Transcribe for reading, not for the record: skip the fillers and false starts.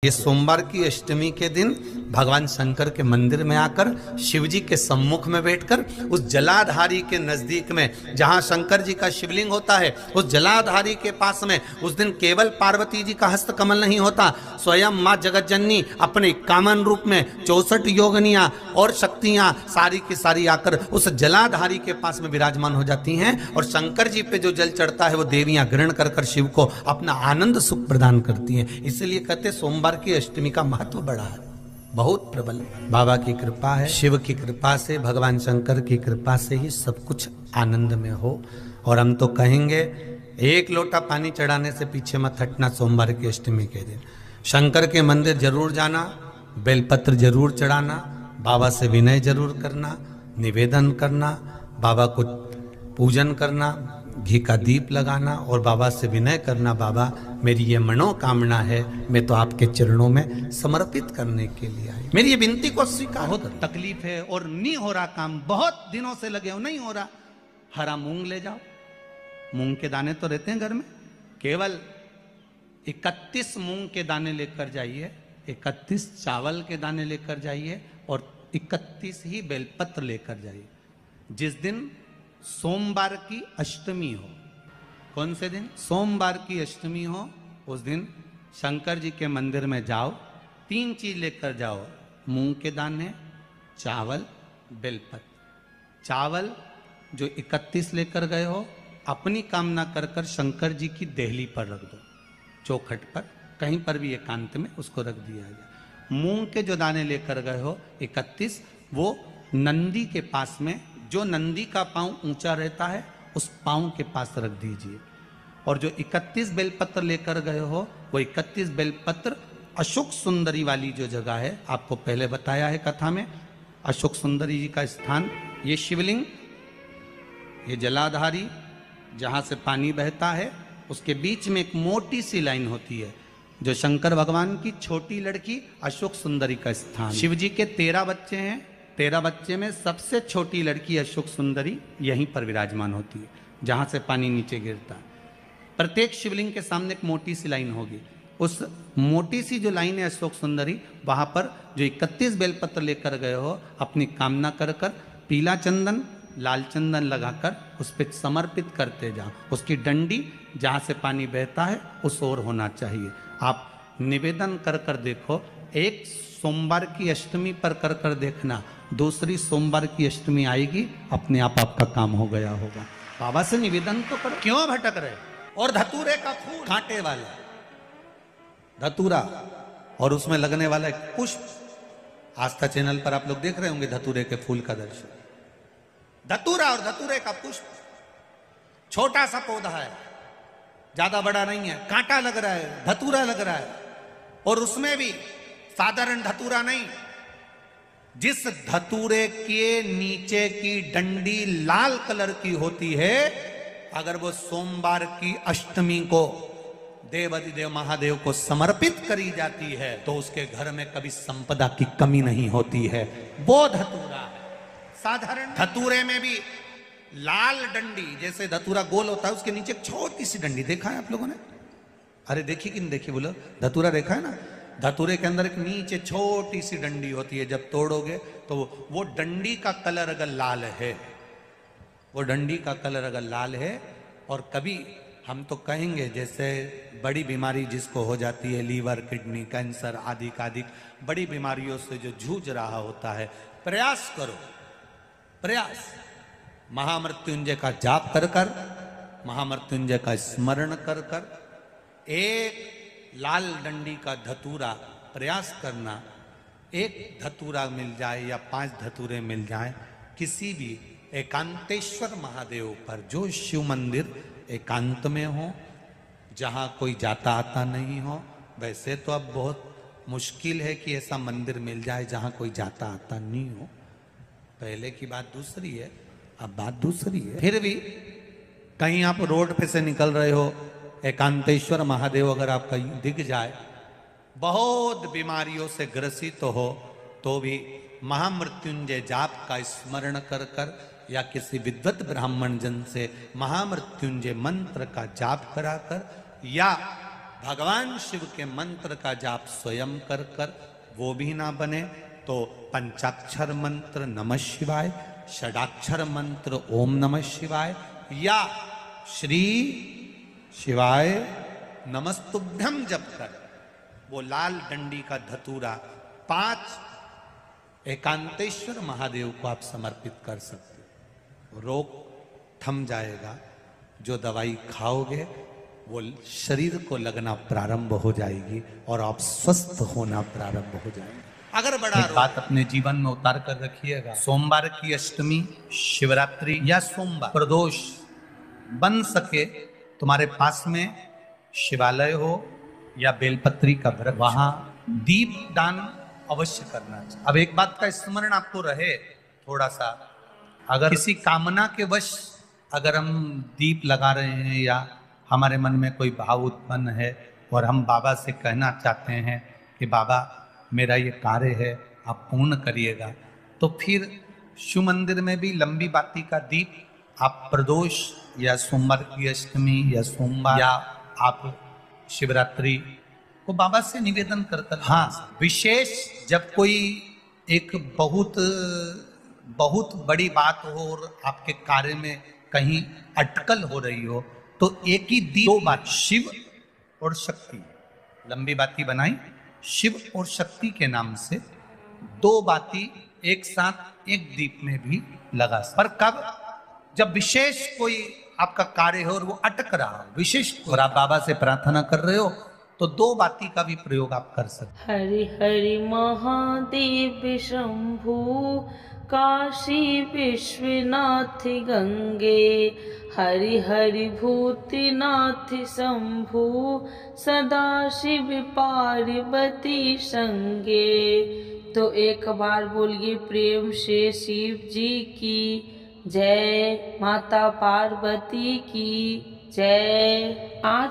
ये सोमवार की अष्टमी के दिन भगवान शंकर के मंदिर में आकर शिव जी के सम्मुख में बैठकर उस जलाधारी के नजदीक में जहां शंकर जी का शिवलिंग होता है, उस जलाधारी के पास में उस दिन केवल पार्वती जी का हस्त कमल नहीं होता, स्वयं माँ जगतजननी अपने कामन रूप में 64 योगनियां और शक्तियां सारी की सारी आकर उस जलाधारी के पास में विराजमान हो जाती हैं और शंकर जी पे जो जल चढ़ता है वो देवियां ग्रहण कर कर शिव को अपना आनंद सुख प्रदान करती हैं। इसलिए कहते सोमवार की अष्टमी का महत्व बड़ा है, बहुत प्रबल। बाबा की कृपा है, शिव की कृपा से, भगवान शंकर की कृपा से ही सब कुछ आनंद में हो। और हम तो कहेंगे एक लोटा पानी चढ़ाने से पीछे मत हटना। सोमवार की अष्टमी के दिन शंकर के मंदिर जरूर जाना, बेलपत्र जरूर चढ़ाना, बाबा से विनय जरूर करना, निवेदन करना, बाबा को पूजन करना, घी का दीप लगाना और बाबा से विनय करना, बाबा मेरी ये मनोकामना है, मैं तो आपके चरणों में समर्पित करने के लिए आई, मेरी ये विनती को स्वीकार। बहुत तकलीफ है और नहीं हो रहा काम, बहुत दिनों से लगे हो, नहीं हो रहा, हरा मूंग ले जाओ। मूंग के दाने तो रहते हैं घर में, केवल 31 मूंग के दाने लेकर जाइए, 31 चावल के दाने लेकर जाइए और 31 ही बेलपत्र लेकर जाइए। जिस दिन सोमवार की अष्टमी हो, कौन से दिन? सोमवार की अष्टमी हो, उस दिन शंकर जी के मंदिर में जाओ, 3 चीज लेकर जाओ, मूंग के दाने, चावल, बेलपत्र। चावल जो 31 लेकर गए हो, अपनी कामना कर कर शंकर जी की देहली पर रख दो, चौखट पर, कहीं पर भी एकांत में उसको रख दिया जाए। मूंग के जो दाने लेकर गए हो 31, वो नंदी के पास में, जो नंदी का पांव ऊंचा रहता है उस पांव के पास रख दीजिए। और जो 31 बेलपत्र लेकर गए हो, वो 31 बेलपत्र अशोक सुंदरी वाली जो जगह है, आपको पहले बताया है कथा में, अशोक सुंदरी जी का स्थान, ये शिवलिंग, ये जलाधारी जहां से पानी बहता है, उसके बीच में एक मोटी सी लाइन होती है, जो शंकर भगवान की छोटी लड़की अशोक सुंदरी का स्थान। शिव जी के 13 बच्चे हैं, 13 बच्चे में सबसे छोटी लड़की अशोक सुंदरी यहीं पर विराजमान होती है, जहां से पानी नीचे गिरता है। प्रत्येक शिवलिंग के सामने एक मोटी सी लाइन होगी, उस मोटी सी जो लाइन है अशोक सुंदरी, वहां पर जो 31 बेलपत्र लेकर गए हो, अपनी कामना कर कर पीला चंदन, लाल चंदन लगाकर उस पर समर्पित करते जाओ। उसकी डंडी जहां से पानी बहता है उस ओर होना चाहिए। आप निवेदन कर कर देखो, एक सोमवार की अष्टमी पर कर कर देखना, दूसरी सोमवार की अष्टमी आएगी, अपने आप आपका काम हो गया होगा। बाबा से निवेदन तो करो, क्यों भटक रहे? और धतूरे का फूल, कांटे वाला धतूरा, और उसमें लगने वाला एक पुष्प, आस्था चैनल पर आप लोग देख रहे होंगे धतूरे के फूल का दर्शन। धतूरा और धतूरे का पुष्प, छोटा सा पौधा है, ज्यादा बड़ा नहीं है, कांटा लग रहा है, धतूरा लग रहा है, और उसमें भी साधारण धतूरा नहीं, जिस धतूरे के नीचे की डंडी लाल कलर की होती है, अगर वो सोमवार की अष्टमी को देवाधिदेव महादेव को समर्पित करी जाती है तो उसके घर में कभी संपदा की कमी नहीं होती है। वो धतूरा है। साधारण धतूरे में भी लाल डंडी, जैसे धतूरा गोल होता है, उसके नीचे एक छोटी सी डंडी, देखा है आप लोगों ने? अरे देखी कि नहीं देखी बोलो? धतूरा देखा है ना? धतूरे के अंदर एक नीचे छोटी सी डंडी होती है, जब तोड़ोगे तो वो डंडी का कलर अगर लाल है, वो डंडी का कलर अगर लाल है, और कभी हम तो कहेंगे जैसे बड़ी बीमारी जिसको हो जाती है, लीवर, किडनी, कैंसर आदि आदि बड़ी बीमारियों से जो जूझ रहा होता है, प्रयास करो, प्रयास, महामृत्युंजय का जाप कर कर, महामृत्युंजय का स्मरण कर कर, एक लाल डंडी का धतूरा प्रयास करना, एक धतूरा मिल जाए या 5 धतूरे मिल जाए किसी भी एकांतेश्वर महादेव पर, जो शिव मंदिर एकांत में हो, जहां कोई जाता आता नहीं हो। वैसे तो अब बहुत मुश्किल है कि ऐसा मंदिर मिल जाए जहां कोई जाता आता नहीं हो, पहले की बात दूसरी है, अब बात दूसरी है। फिर भी कहीं आप रोड पे से निकल रहे हो, एकांतेश्वर महादेव अगर आपका दिख जाए, बहुत बीमारियों से ग्रसित हो, तो भी महामृत्युंजय जाप का स्मरण कर कर या किसी विद्वत ब्राह्मण जन से महामृत्युंजय मंत्र का जाप कराकर, या भगवान शिव के मंत्र का जाप स्वयं कर कर वो भी ना बने तो पंचाक्षर मंत्र नमः शिवाय, षडाक्षर मंत्र ओम नमः शिवाय या श्री शिवाय नमस्तुभ्यम जप कर वो लाल डंडी का धतूरा 5 एकांतेश्वर महादेव को आप समर्पित कर सकते हो। रोग थम जाएगा, जो दवाई खाओगे वो शरीर को लगना प्रारंभ हो जाएगी और आप स्वस्थ होना प्रारंभ हो जाएंगे। अगर बड़ा बात अपने जीवन में उतार कर रखिएगा, सोमवार की अष्टमी, शिवरात्रि या सोमवार प्रदोष बन सके तुम्हारे पास में शिवालय हो या बेलपत्री का वृक्ष, वहां दीप दान अवश्य करना चाहिए। अब एक बात का स्मरण आपको रहे थोड़ा सा, अगर किसी कामना के वश अगर हम दीप लगा रहे हैं या हमारे मन में कोई भाव उत्पन्न है और हम बाबा से कहना चाहते हैं कि बाबा मेरा ये कार्य है आप पूर्ण करिएगा, तो फिर शिव मंदिर में भी लंबी बाती का दीप आप प्रदोष या सोमवार की अष्टमी या सोमवार या आप शिवरात्रि को बाबा से निवेदन कर हाँ, विशेष जब कोई एक बहुत बड़ी बात हो और आपके कार्य में कहीं अटकल हो रही हो तो एक ही दीप, 2 बात, शिव और शक्ति, लंबी बाती बनाई शिव और शक्ति के नाम से 2 बाती एक साथ एक दीप में भी लगा। पर कब? जब विशेष कोई आपका कार्य हो और वो अटक रहा हो विशेष, और आप बाबा से प्रार्थना कर रहे हो तो 2 बाती का भी प्रयोग आप कर सकते। हरि हरि महादेव शंभु काशी विश्वनाथ गंगे, हरि हरि भूतनाथ शंभु सदा शिव पार्वती संगे। तो एक बार बोलिए प्रेम से शिव जी की जय, माता पार्वती की जय। आज